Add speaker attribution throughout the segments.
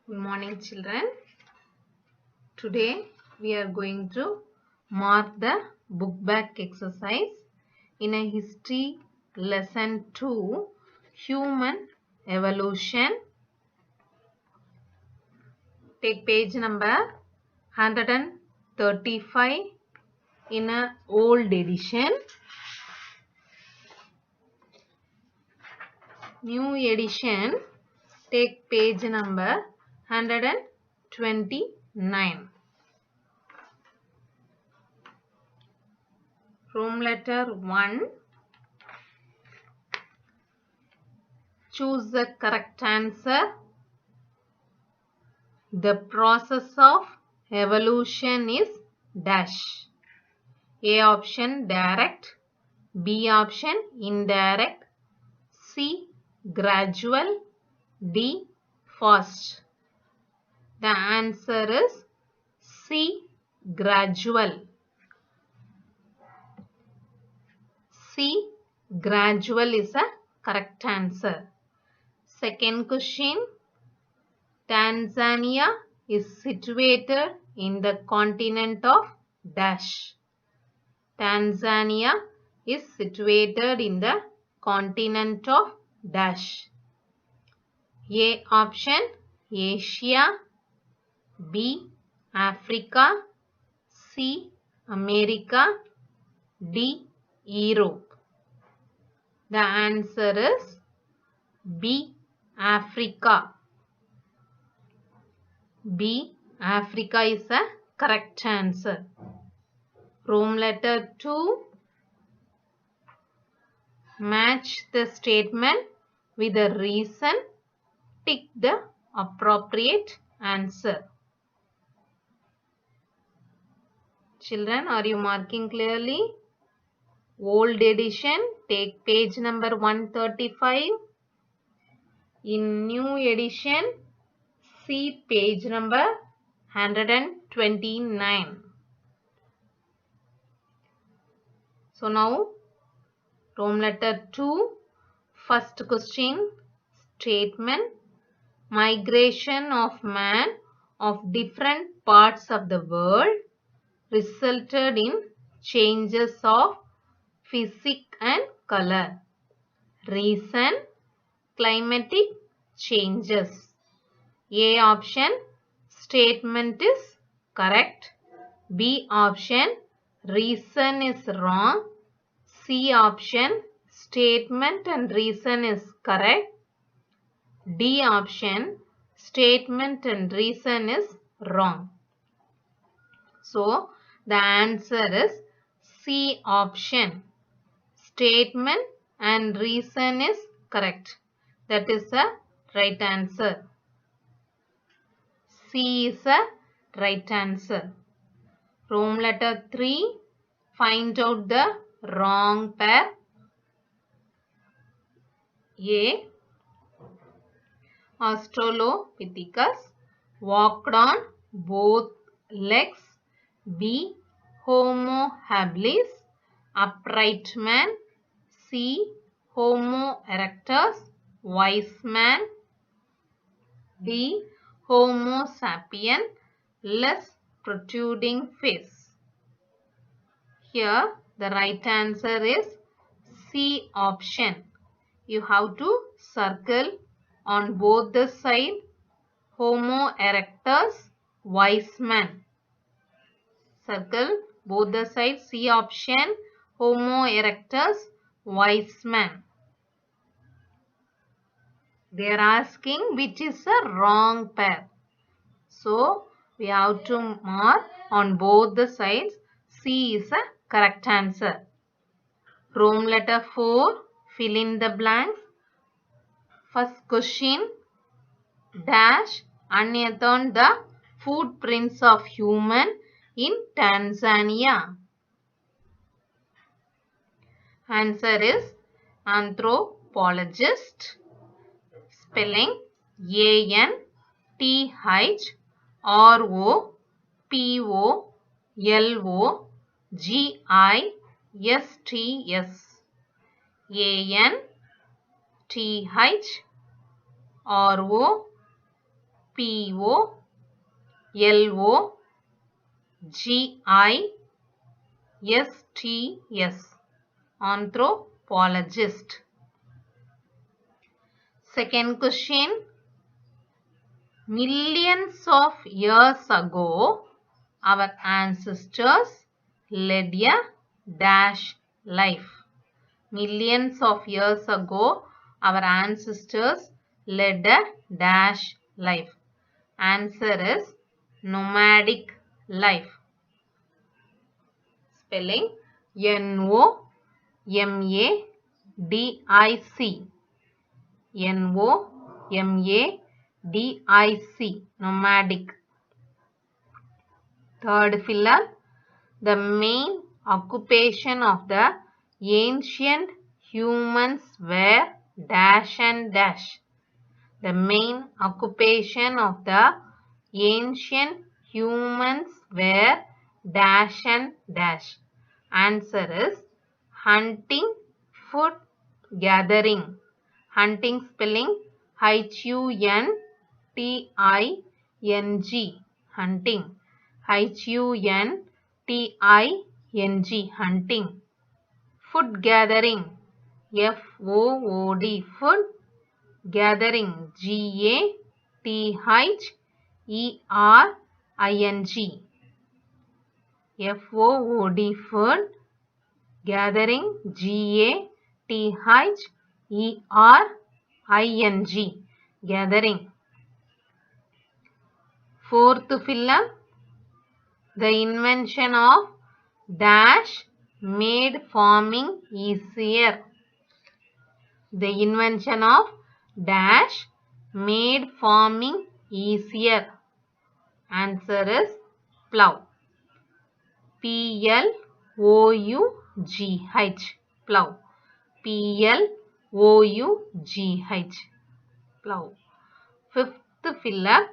Speaker 1: Good morning, children. Today we are going to mark the book back exercise in a history lesson 2, human evolution. Take page number 135 in a old edition. New edition, take page number 129. Room letter 1. Choose the correct answer. The process of evolution is dash. A option direct, B option indirect, C gradual, D fast. The answer is C gradual. C gradual is a correct answer. Second question. Tanzania is situated in the continent of dash. Tanzania is situated in the continent of dash. A option Asia, B Africa, C America, D Europe. The answer is B Africa. B Africa is a correct answer. Room letter 2. Match the statement with the reason. Tick the appropriate answer. Children, are you marking clearly? Old edition, take page number 135. In new edition, see page number 129. So now, room letter 2, first question, statement. Migration of man of different parts of the world resulted in changes of physique and color. Reason, climatic changes. A option, statement is correct. B option, reason is wrong. C option, statement and reason is correct. D option, statement and reason is wrong. So, the answer is C option. Statement and reason is correct. That is the right answer. C is the right answer. Room letter 3. Find out the wrong pair. A. Australopithecus walked on both legs. B. Homo habilis upright man. C. Homo erectus wise man. D. Homo sapien less protruding face. Here the right answer is C option. You have to circle on both the side Homo erectus wise man. Circle both the sides. C option Homo erectus wise man. They are asking which is a wrong pair. So we have to mark on both the sides. C is a correct answer. Room letter 4. Fill in the blanks. First question. Dash unearthed the footprints of human in Tanzania. Answer is anthropologist. Spelling ANTHROPOLOGISTS. P-O-L-O-G-I-S-T-S. Anthropologist. Second question. Millions of years ago, our ancestors led a dash life. Millions of years ago, our ancestors led a dash life. Answer is nomadic life. Spelling N-O-M-A-D-I-C. N-O-M-A-D-I-C. Nomadic. Third filler. The main occupation of the ancient humans were dash and dash. The main occupation of the ancient humans were dash and dash. Answer is hunting, food gathering. Hunting spelling H-U-N-T-I-N-G. Hunting. H-U-N-T-I-N-G. Hunting. Food gathering. F-O-O-D. Food gathering. G-A-T-H-E-R-I-N-G. F-O-O-D. Food gathering. G-A-T-H-E-R-I-N-G. Gathering. Fourth filler. The invention of dash made farming easier. The invention of dash made farming easier. Answer is plough. P-L-O-U-G-H. Plough. P-L-O-U-G-H. Plough. Fifth filler.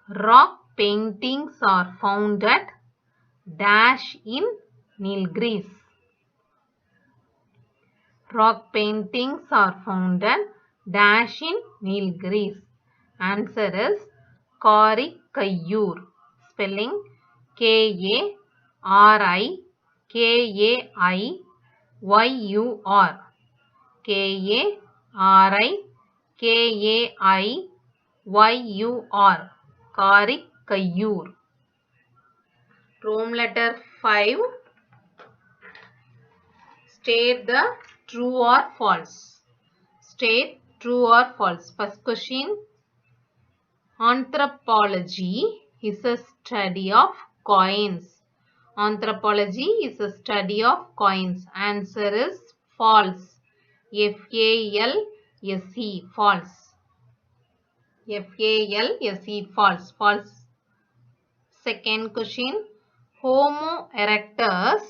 Speaker 1: Rock paintings are found at dash in Nilgiris. Rock paintings are found at dash in Nilgiris. Answer is Karikayyur. Spelling K-A-R-I-K-A-I-Y-U-R. K-A-R-I-K-A-I-Y-U-R. Karikayyur. Rome letter 5. State the true or false. State true or false. First question. Anthropology is a study of coins. Anthropology is a study of coins. Answer is false. F-A-L-S-E. False. F-A-L-S-E. False. False. Second question. Homo erectus,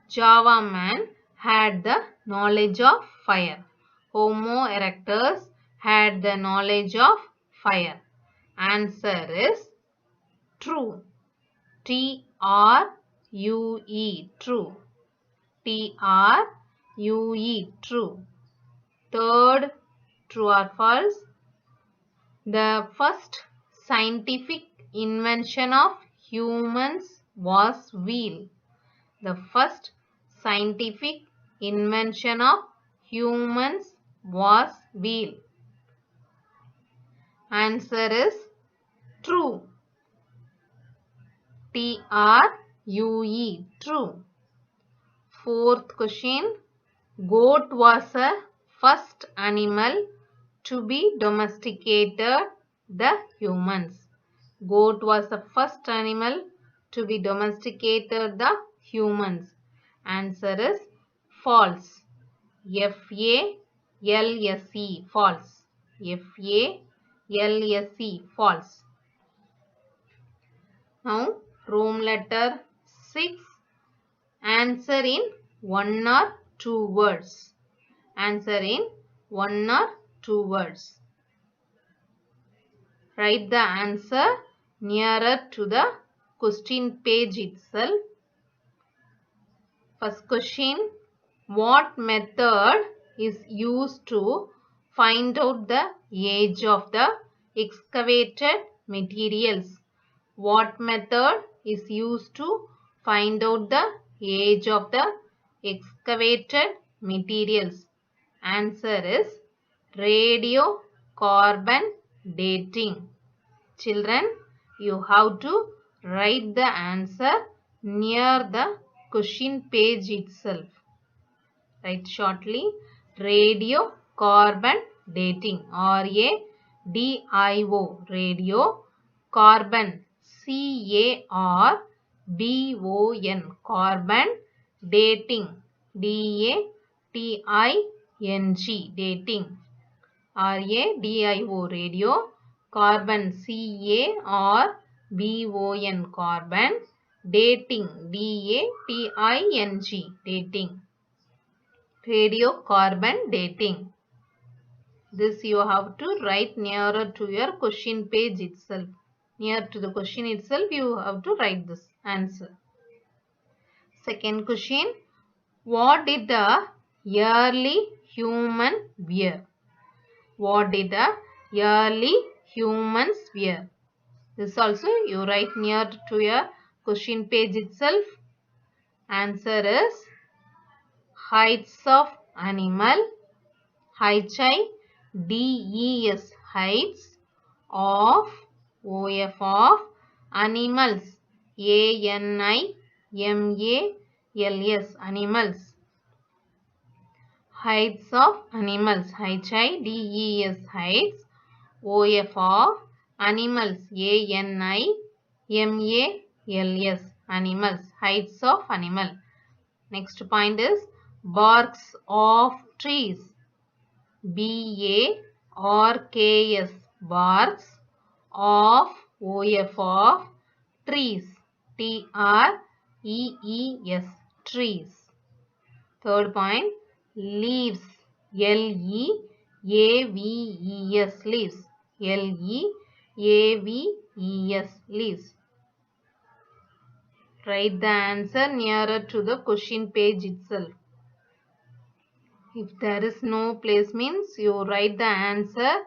Speaker 1: Java man, had the knowledge of fire. Homo erectus had the knowledge of fire. Answer is true. T-R-U-E. True. T-R-U-E. True. Third, true or false? The first scientific invention of humans was wheel. The first scientific invention of humans was wheel. Answer is true. T-R-U-E. True. Fourth question. Goat was the first animal to be domesticated the humans. Goat was the first animal to be domesticated the humans. Answer is false. F-A-L-S-E. False. F-A-L-S-E. False. Now, Rome letter 6. Answer in one or two words. Answer in one or two words. Write the answer nearer to the question page itself. First question. What method is used to find out the age of the Excavated materials. What method is used to find out the age of the excavated materials? Answer is radiocarbon dating. Children, you have to write the answer near the question page itself. Write shortly. Radiocarbon dating. R-A-D-I-O. Radio. Carbon. C-A-R-B-O-N. Carbon. Dating. D-A-T-I-N-G. Dating. R-A-D-I-O. Radio. Carbon. C-A-R-B-O-N. Carbon. Dating. D-A-T-I-N-G. Dating. Radiocarbon dating. This you have to write nearer to your question page itself. Near to the question itself you have to write this answer. Second question. What did the early human wear? What did the early humans wear? This also you write near to your question page itself. Answer is heights of animal. H-I-D-E-S. Heights of O-F of animals. A-N-I-M-A-L-S. Animals. Heights of animals. H-I-D-E-S. Heights. O-F of animals. A-N-I-M-A-L-S. Animals. Heights of animal. Next point is barks of trees. B-A-R-K-S. Barks of O-F of trees. T-R-E-E-S. Trees. Third point. Leaves. L-E-A-V-E-S. Leaves. L-E-A-V-E-S. Leaves. Write the answer nearer to the question page itself. If there is no place means you write the answer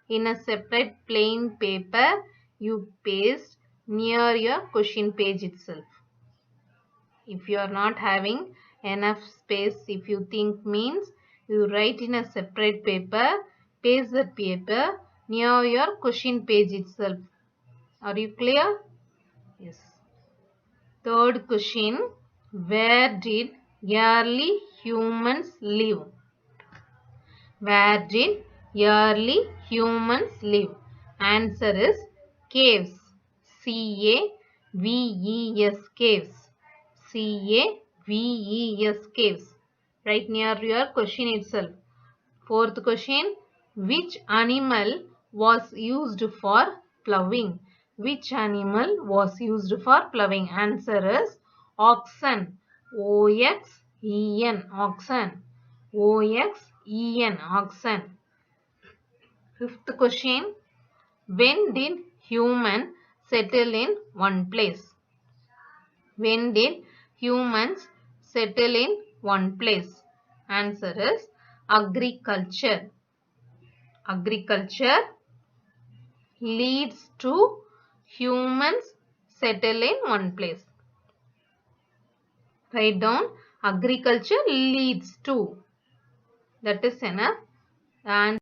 Speaker 1: in a separate plain paper. You paste near your question page itself. If you are not having enough space, if you think means you write in a separate paper. Paste that paper near your question page itself. Are you clear? Yes. Third question. Where did early humans live? Where did early humans live? Answer is caves. C-A-V-E-S. Caves. C-A-V-E-S. Caves. Right near your question itself. Fourth question. Which animal was used for ploughing? Which animal was used for ploughing? Answer is oxen. O-X-E-N. Oxen. O-X-E-N. Oxen. Fifth question. When did humans settle in one place? When did humans settle in one place? Answer is agriculture. Agriculture leads to humans settle in one place. Write down agriculture leads to. That is enough. And